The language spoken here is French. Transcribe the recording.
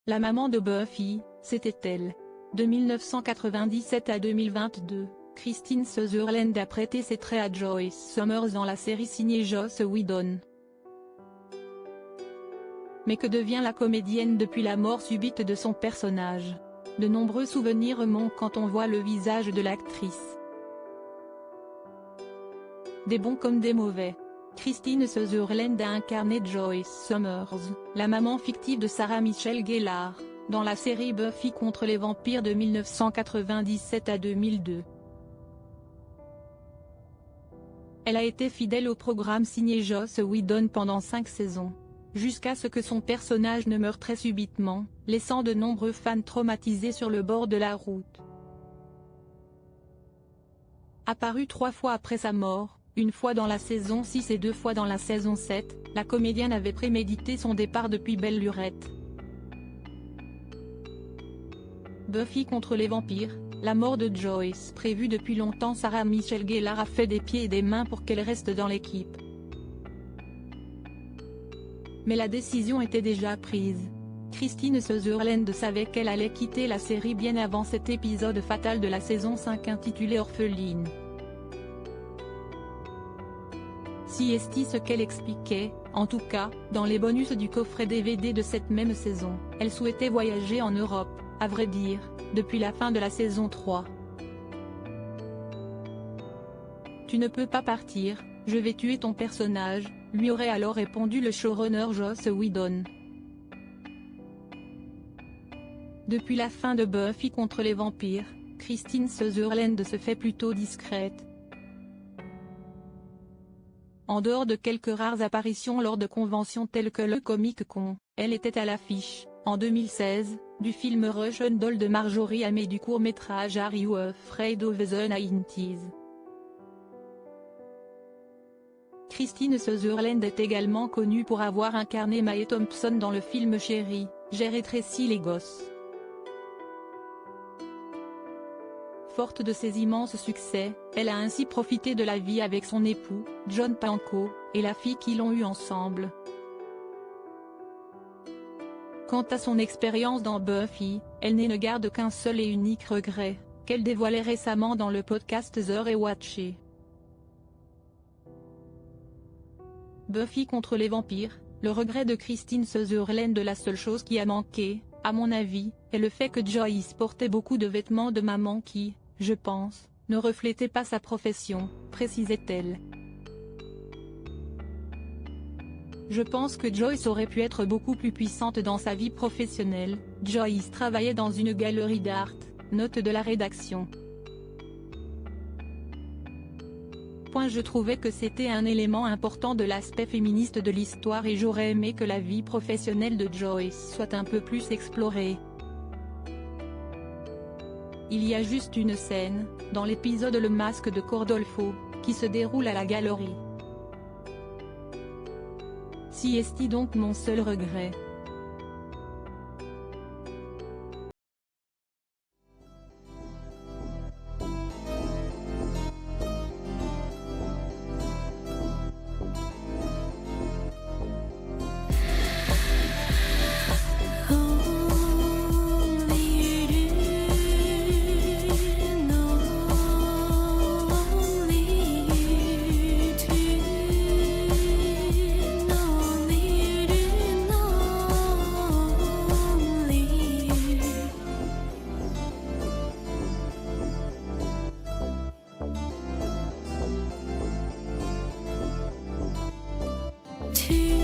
La maman de Buffy, c'était elle. De 1997 à 2022, Christine Sutherland a prêté ses traits à Joyce Summers dans la série signée Joss Whedon. Mais que devient la comédienne depuis la mort subite de son personnage? De nombreux souvenirs remontent quand on voit le visage de l'actrice. Des bons comme des mauvais. Christine Sutherland a incarné Joyce Summers, la maman fictive de Sarah Michelle Gellar, dans la série Buffy contre les vampires de 1997 à 2002. Elle a été fidèle au programme signé Joss Whedon pendant 5 saisons, jusqu'à ce que son personnage ne meure très subitement, laissant de nombreux fans traumatisés sur le bord de la route. Apparue 3 fois après sa mort, une fois dans la saison 6 et 2 fois dans la saison 7, la comédienne avait prémédité son départ depuis belle lurette. Buffy contre les vampires, la mort de Joyce prévue depuis longtemps. Sarah Michelle Gellar a fait des pieds et des mains pour qu'elle reste dans l'équipe. Mais la décision était déjà prise. Christine Sutherland savait qu'elle allait quitter la série bien avant cet épisode fatal de la saison 5 intitulé Orpheline. Si est ce qu'elle expliquait, en tout cas, dans les bonus du coffret DVD de cette même saison, elle souhaitait voyager en Europe, à vrai dire, depuis la fin de la saison 3. Tu ne peux pas partir, je vais tuer ton personnage, lui aurait alors répondu le showrunner Joss Whedon. Depuis la fin de Buffy contre les vampires, Christine Sutherland se fait plutôt discrète. En dehors de quelques rares apparitions lors de conventions telles que le Comic Con, elle était à l'affiche, en 2016, du film Russian Doll de Marjorie Hamm et du court-métrage Are You Afraid of the 90s? Christine Sutherland est également connue pour avoir incarné Mae Thompson dans le film Chérie, j'ai rétréci les gosses. Forte de ses immenses succès, elle a ainsi profité de la vie avec son époux, John Pankow, et la fille qu'ils ont eue ensemble. Quant à son expérience dans Buffy, elle ne garde qu'un seul et unique regret, qu'elle dévoilait récemment dans le podcast The Rewatché. Buffy contre les vampires, le regret de Christine Sutherland. La seule chose qui a manqué, à mon avis, est le fait que Joyce portait beaucoup de vêtements de maman qui, je pense, ne reflétaient pas sa profession, précisait-elle. Je pense que Joyce aurait pu être beaucoup plus puissante dans sa vie professionnelle. Joyce travaillait dans une galerie d'art, note de la rédaction. Je trouvais que c'était un élément important de l'aspect féministe de l'histoire et j'aurais aimé que la vie professionnelle de Joyce soit un peu plus explorée. Il y a juste une scène, dans l'épisode Le Masque de Cordolfo, qui se déroule à la galerie. Si est donc mon seul regret. To